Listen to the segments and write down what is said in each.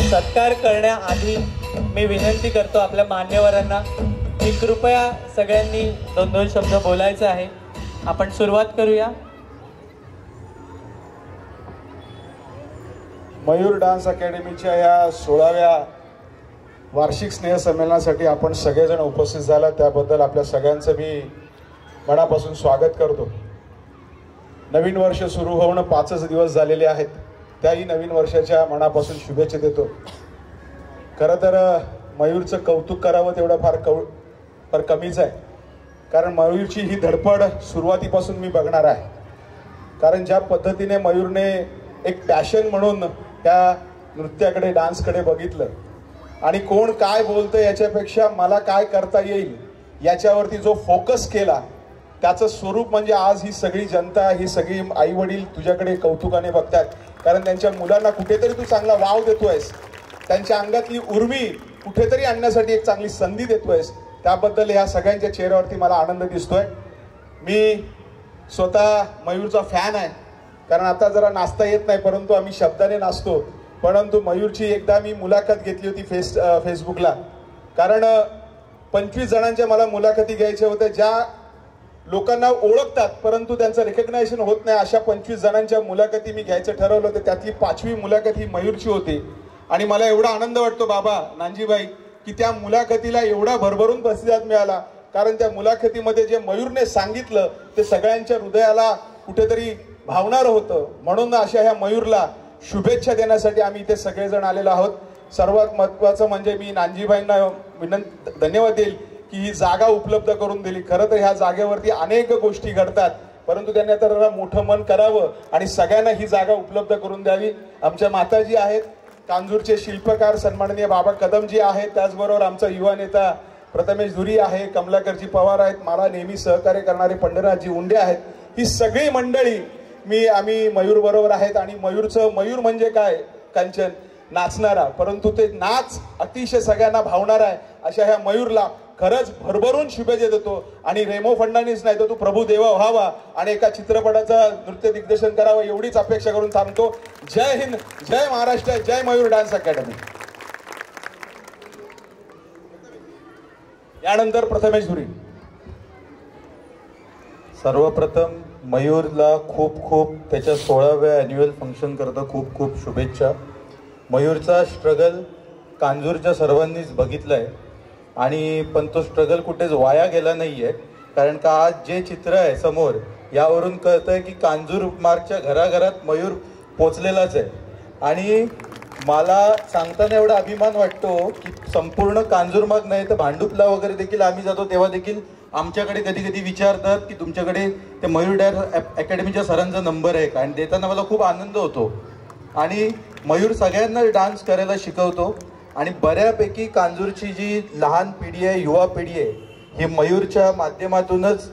सत्कार करण्याआधी मी विनंती करतो आपल्या मान्यवरांना की कृपया सगळ्यांनी 2-2 शब्द बोलायचे आहे. आपण सुरुवात करूया. मयूर डान्स अकॅडमीच्या या 16व्या वार्षिक स्नेहसंमेलनासाठी आपण सगळेजण उपस्थित झाला त्याबद्दल आपल्या सगळ्यांचं मी मनापासून स्वागत करतो. नवीन वर्ष सुरू होऊन 5च दिवस झालेले आहेत. त्याही नवीन वर्षाच्या मनापासून शुभेच्छा देतो. खरं तर मयूरचं कौतुक करावं तेवढं फार कमीच आहे, कारण मयूरची ही धडपड सुरुवातीपासून मी बघणार आहे. कारण ज्या पद्धतीने मयूरने एक पॅशन म्हणून त्या नृत्याकडे डान्सकडे बघितलं आणि कोण काय बोलतं याच्यापेक्षा मला काय करता येईल याच्यावरती जो फोकस केला त्याचं स्वरूप म्हणजे आज ही सगळी जनता, ही सगळी आई वडील तुझ्याकडे कौतुकाने बघतात. कारण त्यांच्या मुलांना कुठेतरी तू चांगला वाव देतोयस, त्यांच्या अंगातली उर्मी कुठेतरी आणण्यासाठी एक चांगली संधी देतोयस. त्याबद्दल ह्या सगळ्यांच्या चेहऱ्यावरती मला आनंद दिसतोय. मी स्वतः मयूरचा फॅन आहे, कारण आता जरा नाचता येत नाही परंतु आम्ही शब्दाने नाचतो. परंतु मयूरची एकदा मी मुलाखत घेतली होती फेसबुकला, कारण 25 जणांच्या मला मुलाखती घ्यायच्या होत्या ज्या लोकांना ओळखतात परंतु त्यांचं रेकग्नायझेशन होत नाही. अशा 25 जणांच्या मुलाखती मी घ्यायचं ठरवलं होतं. त्यातली 5वी मुलाखत ही मयूरची होती आणि मला एवढा आनंद वाटतो बाबा नानजीबाई की त्या मुलाखतीला एवढा भरभरून प्रतिसाद मिळाला. कारण त्या मुलाखतीमध्ये जे मयूरने सांगितलं ते सगळ्यांच्या हृदयाला कुठेतरी भावणारं होतं. म्हणून अशा ह्या मयूरला शुभेच्छा देण्यासाठी आम्ही इथे सगळेजण आलेलो आहोत. सर्वात महत्त्वाचं म्हणजे मी नानजीबाईंना धन्यवाद देईल की ही जागा उपलब्ध करून दिली. खरं तर ह्या जागेवरती अनेक गोष्टी घडतात परंतु त्यांनी आता जरा मोठं मन करावं आणि सगळ्यांना ही जागा उपलब्ध करून द्यावी. आमच्या माताजी आहेत, कांजूरचे शिल्पकार सन्माननीय बाबा कदमजी आहेत, त्याचबरोबर आमचा युवा नेता प्रथमेश धुरी आहे, कमलाकरजी पवार आहेत, मला नेहमी सहकार्य करणारे पंढरनाथजी उंडे आहेत. ही सगळी मंडळी आम्ही मयूर बरोबर आहेत. आणि मयूर म्हणजे काय कांचन, नाचणारा, परंतु ते नाच अतिशय सगळ्यांना भावणार आहे. अशा ह्या मयूरला खरंच भरभरून शुभेच्छा देतो. आणि रेमो फडणवीस नाही तर तू प्रभू देवा व्हावा आणि एका चित्रपटाचं नृत्य दिग्दर्शन करावं एवढीच अपेक्षा करून थांबतो. जय हिंद, जय महाराष्ट्र, जय मयूर डान्स अकॅडमी. यानंतर प्रथमेश धुरी. सर्वप्रथम मयूरला खूप त्याच्या 16व्या ॲन्युअल फंक्शन करता खूप शुभेच्छा. मयूरचा स्ट्रगल कांजूरच्या सर्वांनीच बघितलाय आणि पण तो स्ट्रगल कुठेच वाया गेला नाहीये. कारण का आज जे चित्र आहे समोर यावरून कळतंय की कांजूर मार्गच्या घराघरात मयूर पोचलेलाच आहे. आणि मला सांगताना एवढा अभिमान वाटतो की संपूर्ण कांजूरमार्ग नाही तर भांडुपला वगैरे देखील आम्ही जातो तेव्हा देखील आमच्याकडे कधी विचारतात की तुमच्याकडे ते मयूर डान्स अकॅडमीच्या सरांचा नंबर आहे का, आणि देताना मला खूप आनंद होतो. आणि मयूर सगळ्यांना डान्स करायला शिकवतो आणि बऱ्यापैकी कांजूरची जी लहान पिढी आहे, युवा पिढी आहे, ही मयूरच्या माध्यमातूनच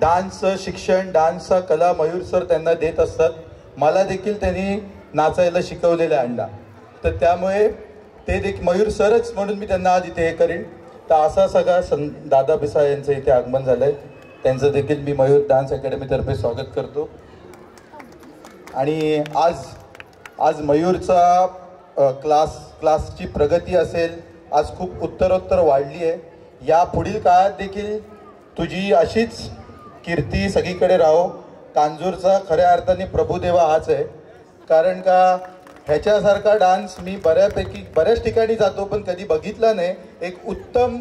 डान्सचं शिक्षण, डान्सचा कला मयूर सर त्यांना देत असतात. मला देखील त्यांनी नाचायला शिकवलेला आणला, तर त्यामुळे ते देखील मयूर सरच म्हणून मी त्यांना आज इथे हे करीन. तर असा सगळा दादा पिसा यांचं इथे आगमन झालंय, त्यांचं देखील मी मयूर डान्स अकॅडमीतर्फे स्वागत करतो. आणि आज मयूरचा क्लासची प्रगती असेल, आज खूप उत्तरोत्तर वाढली आहे. या पुढील काळात देखील तुझी अशीच कीर्ती सगळीकडे राहो. कांजूरचा खऱ्या अर्थाने प्रभुदेवा हाच आहे. कारण का ह्याच्यासारखा डान्स मी बऱ्याच ठिकाणी जातो पण कधी बघितला नाही. एक उत्तम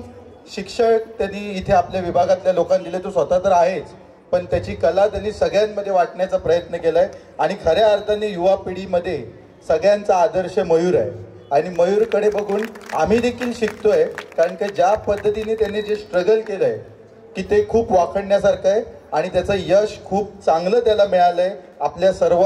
शिक्षक त्यांनी इथे आपल्या विभागातल्या लोकांना दिले. तो स्वतः तर आहेच पण त्याची कला त्यांनी सगळ्यांमध्ये वाटण्याचा प्रयत्न केलाय. आणि खऱ्या अर्थाने युवा पिढीमध्ये सगळ्यांचा आदर्श मयूर आहे आणि मयूरकडे बघून आम्ही देखील शिकतोय. कारण की ज्या पद्धतीने त्यांनी जे स्ट्रगल केलंय की ते खूप वाखाणण्यासारखं आहे आणि त्याचं यश खूप चांगलं त्याला मिळालंय. आपल्या सर्व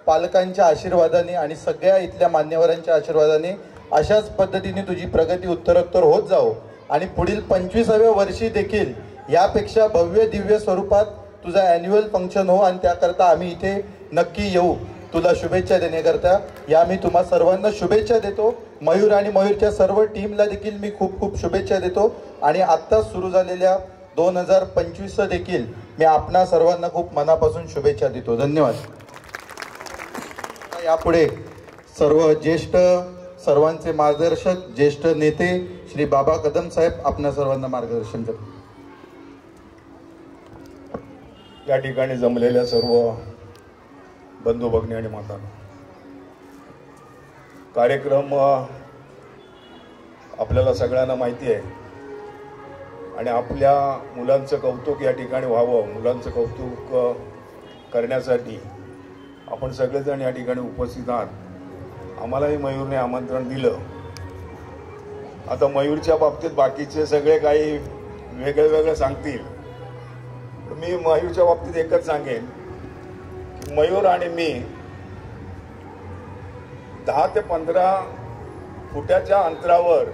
पालकांच्या आशीर्वादाने आणि सगळ्या इथल्या मान्यवरांच्या आशीर्वादाने अशाच पद्धतीने तुझी प्रगती उत्तरोत्तर होत जाओ आणि पुढील 25व्या वर्षी देखील यापेक्षा भव्य दिव्य स्वरूपात तुझा ॲन्युअल फंक्शन हो. आणि त्याकरता आम्ही इथे नक्की येऊ तुला शुभेच्छा देण्याकरता. या मी तुम्हा सर्वांना शुभेच्छा देतो. मयूर आणि मयूरच्या सर्व टीमला देखील मी खूप शुभेच्छा देतो. आणि आत्ताच सुरू झालेल्या 2025 देखील मी आपणा सर्वांना खूप मनापासून शुभेच्छा देतो. धन्यवाद. यापुढे सर्व ज्येष्ठ सर्वांचे मार्गदर्शक ज्येष्ठ नेते श्री बाबा कदम साहेब आपल्या सर्वांना मार्गदर्शन करतील. या ठिकाणी जमलेल्या सर्व बंधू भगिनी आणि मातांनो, कार्यक्रम आपल्याला सगळ्यांना माहिती आहे आणि आपल्या मुलांचं कौतुक या ठिकाणी व्हावं, मुलांचं कौतुक करण्यासाठी आपण सगळेजण या ठिकाणी उपस्थित आहात. आम्हालाही मयूरने आमंत्रण दिलं. आता मयूरच्या बाबतीत बाकीचे सगळे काही वेगळं वेगळं सांगतील. मी मयूरच्या बाबतीत एकच सांगेन, मयूर आणि मी 10 ते 15 फुटाच्या अंतरावर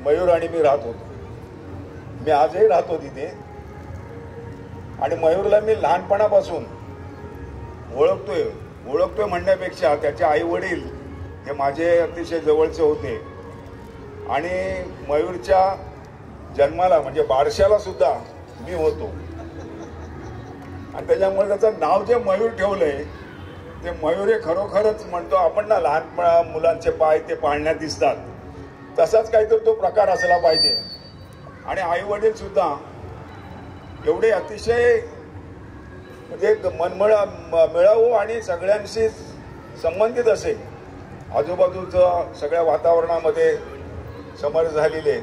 मयूर आणि मी राहत होतो. मी आजही राहतो तिथे आणि मयूरला मी लहानपणापासून ओळखतोय म्हणण्यापेक्षा त्याचे आई वडील हे माझे अतिशय जवळचे होते आणि मयूरच्या जन्माला म्हणजे बारशाला सुद्धा मी होतो आणि त्याच्यामुळे त्याचं नाव जे मयूर ठेवलंय ते मयूर हे खरोखरच म्हणतो आपण ना, लहान मुलांचे पाय ते पाळण्यात दिसतात, तसाच काहीतरी तो प्रकार असला पाहिजे. आणि आई वडील सुद्धा एवढे अतिशय म्हणजे मिळावू आणि सगळ्यांशी संबंधित असेल, आजूबाजूचं सगळ्या वातावरणामध्ये समर झालेले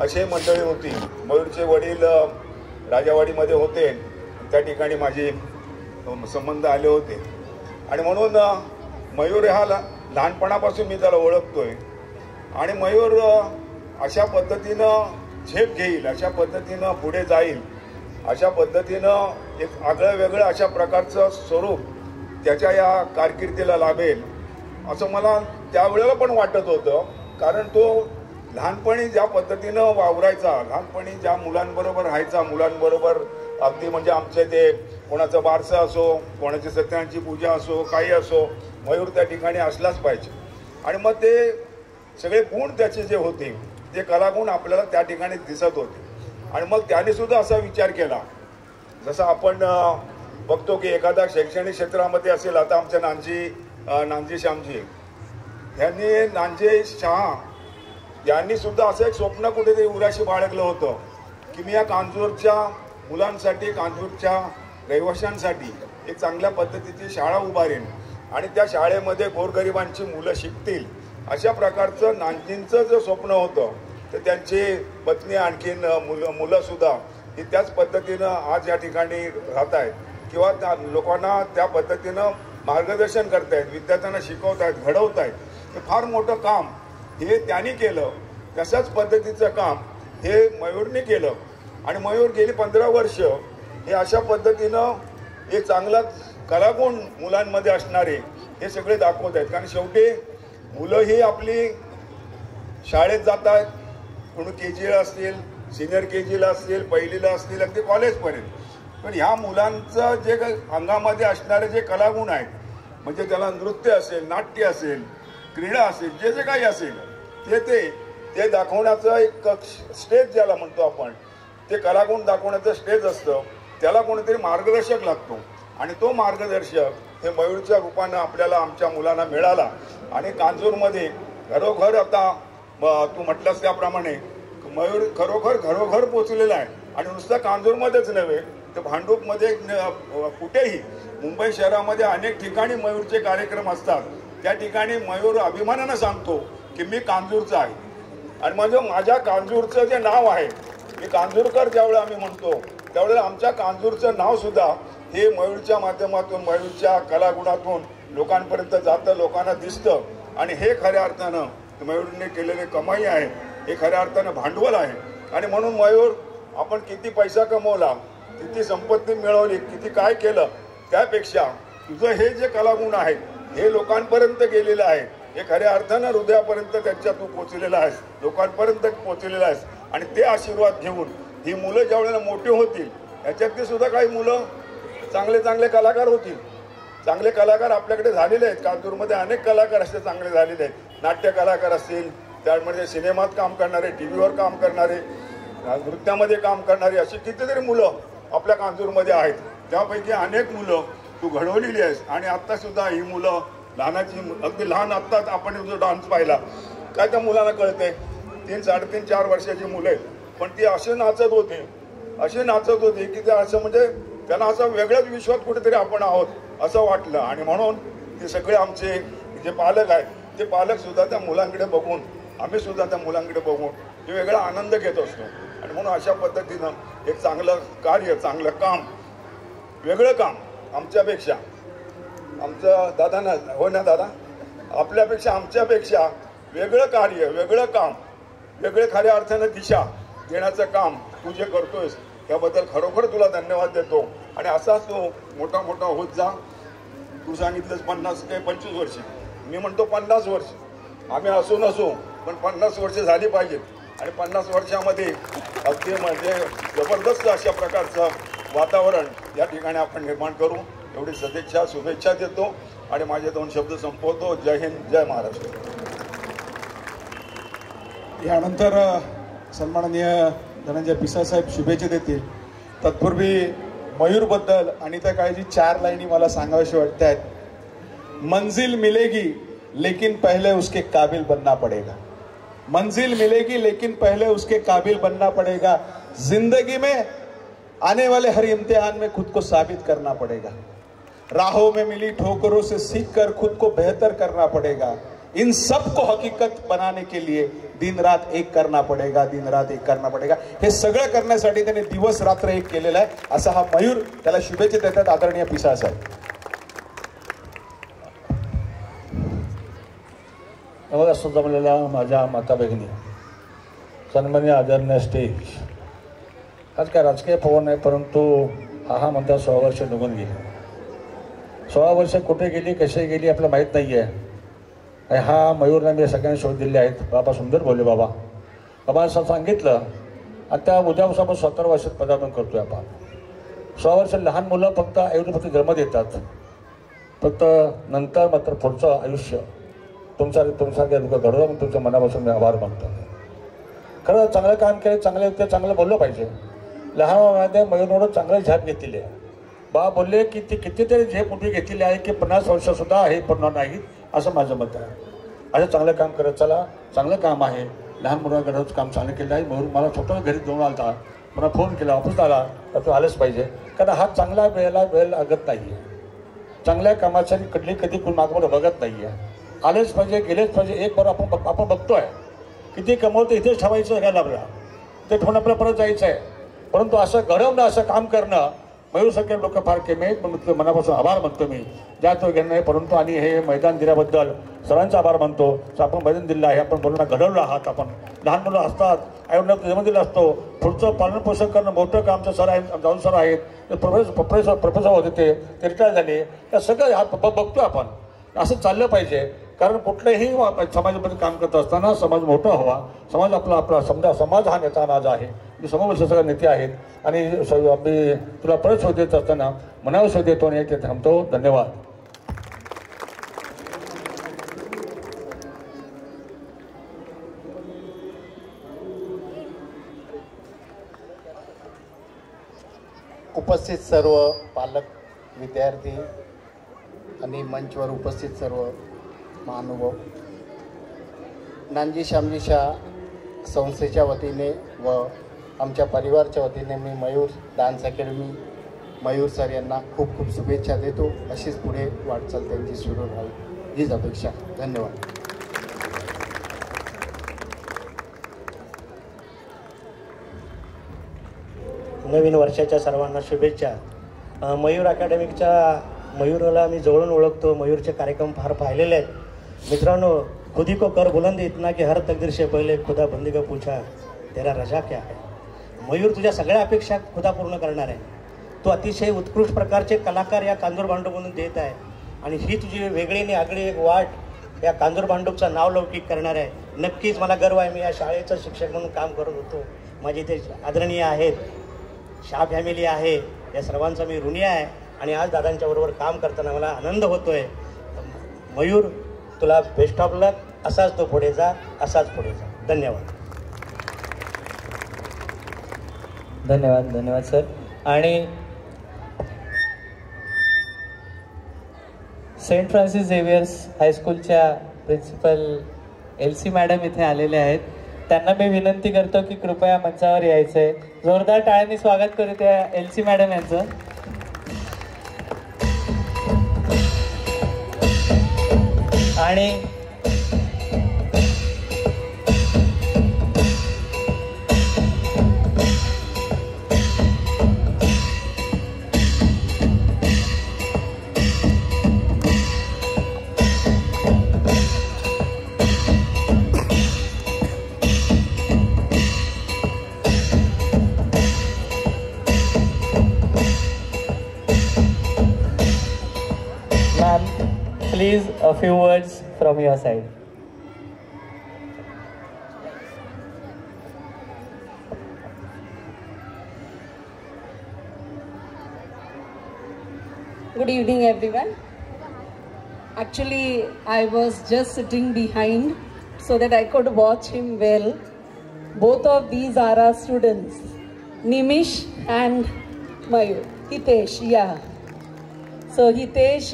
असे मंडळी होती. मयूरचे वडील राजावाडीमध्ये होते, त्या ठिकाणी माझे संबंध आले होते आणि म्हणून मयूर हा लहानपणापासून मी त्याला ओळखतोय आणि मयूर अशा पद्धतीनं झेप घेईल, अशा पद्धतीनं पुढे जाईल, अशा पद्धतीनं एक आगळं वेगळं अशा प्रकारचं स्वरूप त्याच्या या कारकिर्दीला लाभेल असं मला त्यावेळेला पण वाटत होतं. कारण तो लहानपणी ज्या पद्धतीनं वावरायचा, लहानपणी ज्या मुलांबरोबर राहायचा, मुलांबरोबर अगदी म्हणजे आमचे ते कोणाचं बारसं असो, कोणाची सत्यनारायणची पूजा असो, काही असो, मयूर त्या ठिकाणी असलाच पाहिजे. आणि मग ते सगळे गुण त्याचे जे होते ते कलागुण आपल्याला त्या ठिकाणी दिसत होते. आणि मग त्याने सुद्धा असा विचार केला, जसं आपण बघतो की एखादा शैक्षणिक क्षेत्रामध्ये असेल, आता आमच्या नानजी श्यामजी यांनी, नानजी शहा यांनी सुद्धा असं एक स्वप्न कुठेतरी उराशी बाळगलं होतं की मी या कांजूरच्या मुलांसाठी, कांजूरच्या रहिवाशांसाठी एक चांगल्या पद्धतीची शाळा उभारेन आणि त्या शाळेमध्ये गोरगरिबांची मुलं शिकतील, अशा प्रकारचं नानजींचं जे स्वप्न होतं. तर त्यांची पत्नी आणखीन मुलं सुद्धा ही त्याच पद्धतीनं आज या ठिकाणी राहत आहेत किंवा त्या लोकांना त्या पद्धतीनं मार्गदर्शन करतायत, विद्यार्थ्यांना शिकवत आहेत, घडवत आहेत. हे फार मोठं काम हे त्यांनी केलं. तशाच पद्धतीचं काम हे मयूरने केलं आणि मयूर गेली 15 वर्ष हे अशा पद्धतीनं हे चांगला कलागुण मुलांमध्ये असणारे हे सगळे दाखवत आहेत. कारण शेवटी मुलं ही आपली शाळेत जात आहेत, कोणी KGला असतील, सिनियर KGला असतील, पहिलीला असतील, अगदी कॉलेजपर्यंत. पण ह्या मुलांचं जे अंगामध्ये असणारे जे कलागुण आहेत, म्हणजे त्याला नृत्य असेल, नाट्य असेल, क्रीडा असेल, जे जे काही असेल ते दाखवण्याचं एक स्टेज ज्याला म्हणतो आपण, ते कलागुण दाखवण्याचं स्टेज असतं. त्याला कोणीतरी मार्गदर्शक लागतो आणि तो मार्गदर्शक हे मयूरच्या रूपानं आपल्याला, आमच्या मुलांना मिळाला. आणि कांजूरमध्ये घरोघर आता तू म्हटलंस त्याप्रमाणे मयूर खरोखर घरोघर पोचलेला आहे. आणि नुसतं कांजूरमध्येच नव्हे तर भांडूपमध्ये, कुठेही मुंबई शहरामध्ये अनेक ठिकाणी मयूरचे कार्यक्रम असतात. त्या ठिकाणी मयूर अभिमानानं सांगतो की मी कांजूरचा आहे. आणि म्हणजे माझ्या कांजूरचं जे नाव आहे, मी कांजूरकर ज्यावेळेला आम्ही म्हणतो त्यावेळेला आमच्या कांजूरचं नाव सुद्धा हे मयूरच्या माध्यमातून, मयूरच्या कलागुणातून लोकांपर्यंत जातं, लोकांना दिसतं. आणि हे खऱ्या अर्थानं मयूरने केलेले कमाई आहे, हे खऱ्या अर्थानं भांडवल आहे. आणि म्हणून मयूर, आपण किती पैसा कमवला, किती संपत्ती मिळवली, किती काय केलं, त्यापेक्षा तुझं हे जे कलागुण आहेत हे लोकांपर्यंत गेलेलं आहे, हे खऱ्या अर्थानं हृदयापर्यंत त्यांच्या तू पोचलेला आहेस, लोकांपर्यंत पोचलेला आहेस. आणि ते आशीर्वाद घेऊन ही मुलं ज्यावेळेला मोठी होतील, याच्यातली सुद्धा काही मुलं चांगले कलाकार होतील. चांगले कलाकार आपल्याकडे झालेले आहेत. कांजूरमध्ये अनेक कलाकार असे चांगले झालेले आहेत. नाट्य कलाकार असतील, त्यामध्ये सिनेमात काम करणारे, टीव्हीवर काम करणारे, नृत्यामध्ये काम करणारी अशी कितीतरी मुलं आपल्या कांजूरमध्ये आहेत. त्यापैकी अनेक मुलं तू घडवलेली आहेस आणि आत्ता सुद्धा ही मुलं अगदी लहान आत्ताच आपण जो डान्स पाहिला काय त्या मुलांना कळते 3, 3.5, 4 वर्षाची मुलं आहेत, पण ती असे नाचत होती की ते असं म्हणजे त्यांना असं वेगळ्याच विश्वात कुठेतरी आपण आहोत असं वाटलं. आणि म्हणून ते सगळे आमचे जे पालक आहेत ते पालक सुद्धा त्या मुलांकडे बघून, आम्ही सुद्धा त्या मुलांकडे बघून हे वेगळा आनंद घेत असतो. आणि म्हणून अशा पद्धतीनं एक चांगलं कार्य, चांगलं काम, वेगळं काम आमच्यापेक्षा, आमचं दादा हो ना दादा, आपल्यापेक्षा आमच्यापेक्षा वेगळं कार्य, वेगळं काम, वेगळे खऱ्या अर्थानं दिशा देण्याचं काम तू जे करतोयस त्याबद्दल खरोखर तुला धन्यवाद देतो. आणि असाच तो मोठा होत जा. तू सांगितलंस 50 ते 25 वर्ष, मी म्हणतो 50 वर्ष. आम्ही असू नसू पण 50 वर्ष झाली पाहिजेत. आणि 50 वर्षामध्ये अगदी म्हणजे जबरदस्त अशा प्रकारचं वातावरण या ठिकाणी आपण निर्माण करू एवढी सदिच्छा, शुभेच्छा देतो आणि माझे 2 शब्द संपवतो. जय हिंद, जय महाराष्ट्र. यानंतर सन्माननीय धनंजय पिसाळ साहेब शुभेच्छा देतील. तत्पूर्वी मयूरबद्दल आणि त्या काळजी 4 लाईनी मला सांगाव्याशी वाटत आहेत. मंजिल मिलेगी लेकिन पहले उसके काबिल बनना पड़ेगा. मंजिल मिलेगी लेकिन पहले उसके काबिल बनना पड़ेगा. जिंदगी में आने वाले हर इम्तिहान में खुद को साबित करना पड़ेगा. राहों में मिली ठोकरों से सीखकर खुद को बेहतर करना पड़ेगा. इन सब को हकीकत बनाने के लिए दिन रात एक करना पड़ेगा, दिन रात एक करना पड़ेगा. हे सगळं करण्यासाठी त्याने दिवस रात्र एक केलेला आहे. असा हा मयूर, त्याला शुभेच्छा देतात आदरणीय पिसाळ साहेब. बघा जमलेल्या माझ्या माता भगिनी, सन्माननीय आदरणीय स्टेज, आज काय राजकीय पवन नाही, परंतु हा म्हणता 16 वर्ष निघून गेली. 16 वर्ष कुठे गेली, कशी गेली आपल्याला माहीत नाही आहे. आणि हा मयूरला मी सगळ्यांनी शोध दिले आहेत. बाबा सुंदर बोलले. बाबा असं सांगितलं. आता उद्यापासून आपण 17 वर्षात पदार्पण करतोय. आपण 16 वर्ष लहान मुलं फक्त फक्त जन्म देतात, फक्त नंतर मात्र पुढचं आयुष्य तुमच्यासारख्या लोक घडवलं. म्हणून तुमच्या मनापासून मी आभार मानतो. खरं चांगलं काम केलं, चांगलं ते चांगलं बोललं पाहिजे. लहान वयामध्ये मयूरनं चांगलं झेप घेतलेली आहे. बाबा बोलले की ती कितीतरी झेप मोठी घेतलेली आहे की 50 वर्षसुद्धा हे पडणार नाहीत असं माझं मत आहे. असं चांगलं काम करत चला. चांगलं काम आहे. लहान मुलांकडंच काम चांगलं केलं आहे. मयूर मला स्वतः घरी जाऊन आला, मला फोन केला, ऑफिस आला तर तो आलंच पाहिजे. कारण हा चांगला वेळ लागत नाही आहे. चांगल्या कामासाठी कधी कोण मागवलं बघत नाही आहे. आलेच पाहिजे, गेलेच पाहिजे. एक बार आपण बघतोय किती कमवतं इथेच ठेवायचं घ्यायला आपल्याला, ते ठेवून आपल्याला परत जायचं आहे. परंतु असं घडवणं, असं काम करणं मयूरसारखे लोक फार कमी आहेत. पण मनापासून आभार मानतो मी ज्या तो घेणं आहे. परंतु आणि हे मैदान दिल्याबद्दल सर्वांचा आभार मानतो. आपण मैदान दिलं आहे, आपण मुलांना घडवलं आहात. आपण लहान मुलं असतात, आईवडिलांना जन्म दिला असतो. पुढचं पालनपोषण करणं मोठं काम आमचं सर आहेत, जाऊन सर आहेत, प्रोफेसर होते, ते रिटायर झाले. या सगळं बघतो आपण. असं चाललं पाहिजे. कारण कुठल्याही समाजामध्ये काम करत असताना समाज मोठा हवा. समाज आपला समजा समाज हा नेता माझा आहे. मी समोरचे सगळे नेते आहेत. आणि मी तुला परत शोध देत असताना मनावर शोध देतो आणि ते थांबतो. धन्यवाद. उपस्थित सर्व पालक, विद्यार्थी आणि मंचवर उपस्थित सर्व महानुभाव, नानजी श्यामजी शाह संस्थेच्या वतीने व आमच्या परिवारच्या वतीने मी Mayur dance academy, Mayur sir यांना खूप खूप शुभेच्छा देतो. अशीच पुढे वाटचाल त्यांची सुरू राहावी हीच अपेक्षा. धन्यवाद. नवीन वर्षाच्या सर्वांना शुभेच्छा. मयूर मयूरला मी जवळून ओळखतो. मयूरचे कार्यक्रम फार पाहिलेले आहेत. मित्रांनो, खुदी को कर बुलंद इतना कि हर तकदीर से पहले खुदा बंदी को पूछा तेरा रजा क्या है. मयूर, तुझ्या सगळ्या अपेक्षा खुदा पूर्ण करणार आहे. तू अतिशय उत्कृष्ट प्रकारचे कलाकार या कांजूर भांडूपमधून देत आहे. आणि ही तुझी वेगळी आणि आगळी एक वाट या कांजूर भांडूपचं नाव लौकिक करणार आहे. नक्कीच मला गर्व आहे. मी या शाळेचं शिक्षक म्हणून काम करत होतो. माझे इथे आदरणीय आहेत, शाह फॅमिली आहे, या सर्वांचा मी ऋणी आहे. आणि आज दादांच्याबरोबर काम करताना मला आनंद होतो आहे. मयूर, तुला बेस्ट ऑफ लक. असाच तो पुढे जा, असाच पुढे जा. धन्यवाद. धन्यवाद सर. आणि सेंट फ्रान्सिस झेवियर्स हायस्कूलच्या प्रिन्सिपल LC मॅडम इथे आलेले आहेत. त्यांना मी विनंती करतो की कृपया मंचावर यायचं आहे. जोरदार टाळ्यांनी स्वागत करू त्या LC मॅडम यांचं. आणि ma'am, please a few words from your side. Good evening, everyone. Actually, I was just sitting behind so that I could watch him well. Both of these are our students, Nimish and Mayur. Hitesh, yeah. So Hitesh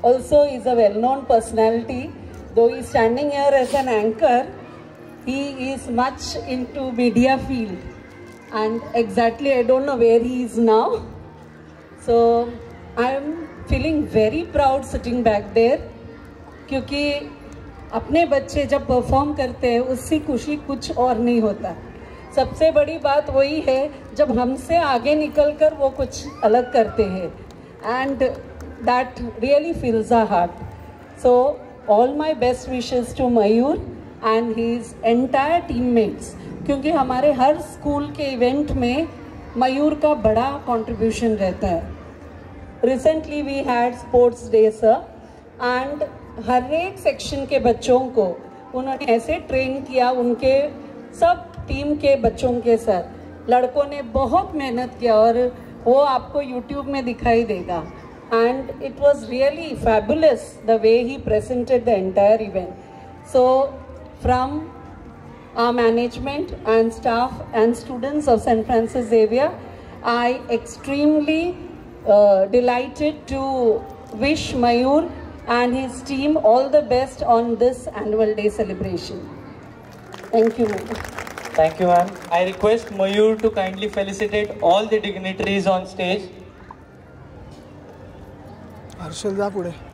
also is a well-known personality. Though he is standing here as an anchor, he is much into media field. And exactly, I don't know where he is now. So I am feeling very proud sitting back there. क्योंकि अपने बच्चे जब perform करते हैं उससे खुशी कुछ और नहीं होता. सबसे बड़ी बात वही है जब हमसे आगे निकलकर वो कुछ अलग करते हैं. And that really fills our heart. So all my best wishes to Mayur and his entire teammates. क्योंकि हमारे हर स्कूल के इवेंट में मयूर का बड़ा कंट्रीब्यूशन रहता है. Recently we had sports day sir, and हर एक सेक्शन के बच्चों को उन्होंने ऐसे ट्रेन किया. उनके सब टीम के बच्चों के साथ लड़कों ने बहुत मेहनत किया और वो आपको YouTube में दिखाई देगा. And it was really fabulous the way he presented the entire event. So from our management and staff and students of St. Francis Xavier, I extremely delighted to wish Mayur and his team all the best on this annual day celebration. Thank you. Thank you, ma'am. I request Mayur to kindly felicitate all the dignitaries on stage. Harshal जा पुढे.